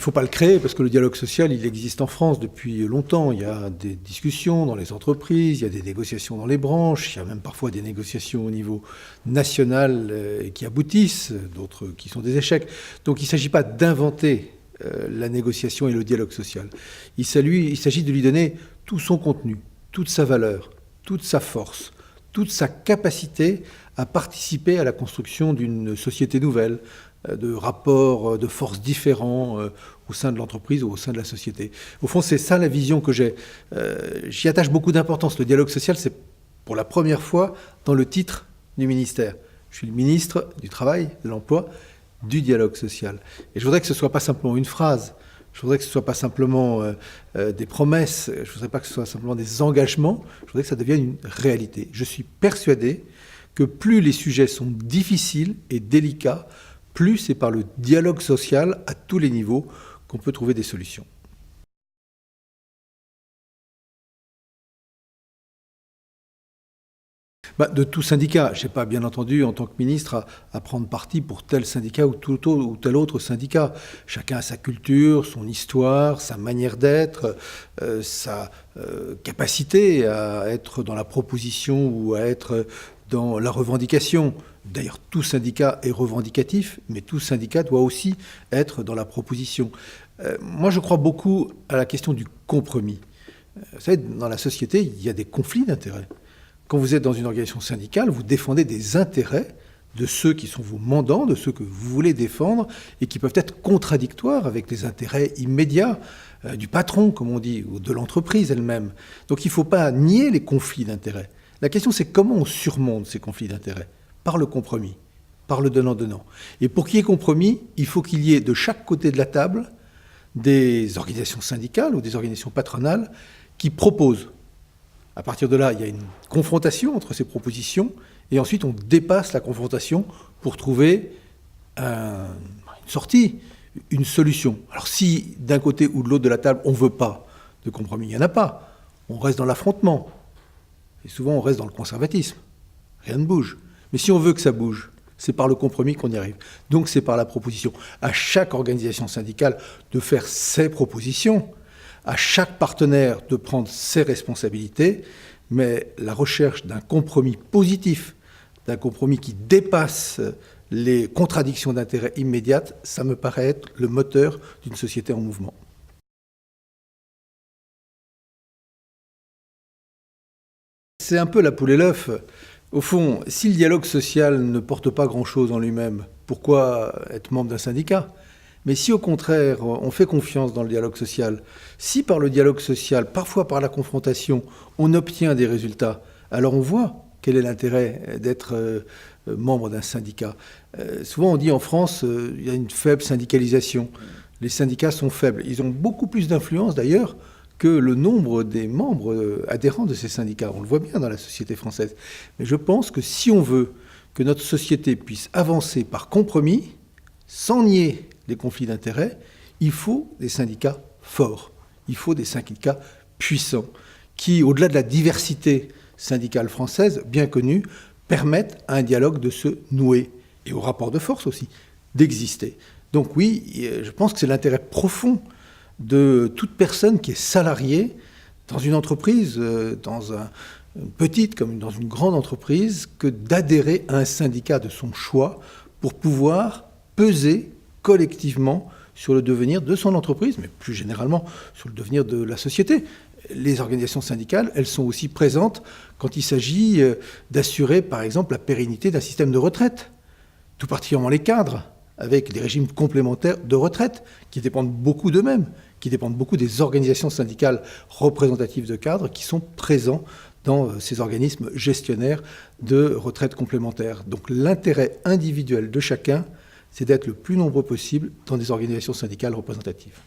ne faut pas le créer parce que le dialogue social, il existe en France depuis longtemps. Il y a des discussions dans les entreprises, il y a des négociations dans les branches, il y a même parfois des négociations au niveau national qui aboutissent, d'autres qui sont des échecs. Donc il ne s'agit pas d'inventer la négociation et le dialogue social. Il s'agit de lui donner tout son contenu, toute sa valeur, toute sa force, toute sa capacité à participer à la construction d'une société nouvelle, de rapports de forces différents au sein de l'entreprise ou au sein de la société. Au fond, c'est ça la vision que j'ai. J'y attache beaucoup d'importance. Le dialogue social, c'est pour la première fois dans le titre du ministère. Je suis le ministre du Travail, de l'Emploi, du dialogue social. Et je voudrais que ce ne soit pas simplement une phrase, je voudrais que ce ne soit pas simplement des promesses, je ne voudrais pas que ce soit simplement des engagements, je voudrais que ça devienne une réalité. Je suis persuadé que plus les sujets sont difficiles et délicats, plus c'est par le dialogue social à tous les niveaux qu'on peut trouver des solutions. De tout syndicat. Je n'ai pas, bien entendu, en tant que ministre, à prendre parti pour tel syndicat ou tel autre syndicat. Chacun a sa culture, son histoire, sa manière d'être, sa capacité à être dans la proposition ou à être dans la revendication. D'ailleurs, tout syndicat est revendicatif, mais tout syndicat doit aussi être dans la proposition. Moi, je crois beaucoup à la question du compromis. Vous savez, dans la société, il y a des conflits d'intérêts. Quand vous êtes dans une organisation syndicale, vous défendez des intérêts de ceux qui sont vos mandants, de ceux que vous voulez défendre, et qui peuvent être contradictoires avec les intérêts immédiats du patron, comme on dit, ou de l'entreprise elle-même. Donc il ne faut pas nier les conflits d'intérêts. La question, c'est comment on surmonte ces conflits d'intérêts? Par le compromis, par le donnant-donnant. Et pour qu'il y ait compromis, il faut qu'il y ait de chaque côté de la table des organisations syndicales ou des organisations patronales qui proposent. À partir de là, il y a une confrontation entre ces propositions, et ensuite on dépasse la confrontation pour trouver une sortie, une solution. Alors si d'un côté ou de l'autre de la table, on ne veut pas de compromis, il n'y en a pas. On reste dans l'affrontement. Et souvent, on reste dans le conservatisme. Rien ne bouge. Mais si on veut que ça bouge, c'est par le compromis qu'on y arrive. Donc c'est par la proposition. À chaque organisation syndicale de faire ses propositions, à chaque partenaire de prendre ses responsabilités, mais la recherche d'un compromis positif, d'un compromis qui dépasse les contradictions d'intérêt immédiates, ça me paraît être le moteur d'une société en mouvement. C'est un peu la poule et l'œuf. Au fond, si le dialogue social ne porte pas grand-chose en lui-même, pourquoi être membre d'un syndicat ? Mais si au contraire, on fait confiance dans le dialogue social, si par le dialogue social, parfois par la confrontation, on obtient des résultats, alors on voit quel est l'intérêt d'être membre d'un syndicat. Souvent on dit en France, il y a une faible syndicalisation. Les syndicats sont faibles. Ils ont beaucoup plus d'influence d'ailleurs que le nombre des membres adhérents de ces syndicats. On le voit bien dans la société française. Mais je pense que si on veut que notre société puisse avancer par compromis, sans nier les conflits d'intérêts, il faut des syndicats forts, il faut des syndicats puissants, qui, au-delà de la diversité syndicale française, bien connue, permettent à un dialogue de se nouer, et au rapport de force aussi, d'exister. Donc oui, je pense que c'est l'intérêt profond de toute personne qui est salariée dans une entreprise, dans une petite comme dans une grande entreprise, que d'adhérer à un syndicat de son choix pour pouvoir peser collectivement sur le devenir de son entreprise, mais plus généralement sur le devenir de la société. Les organisations syndicales, elles sont aussi présentes quand il s'agit d'assurer, par exemple, la pérennité d'un système de retraite, tout particulièrement les cadres, avec des régimes complémentaires de retraite qui dépendent beaucoup d'eux-mêmes, qui dépendent beaucoup des organisations syndicales représentatives de cadres qui sont présents dans ces organismes gestionnaires de retraite complémentaire. Donc l'intérêt individuel de chacun, c'est d'être le plus nombreux possible dans des organisations syndicales représentatives.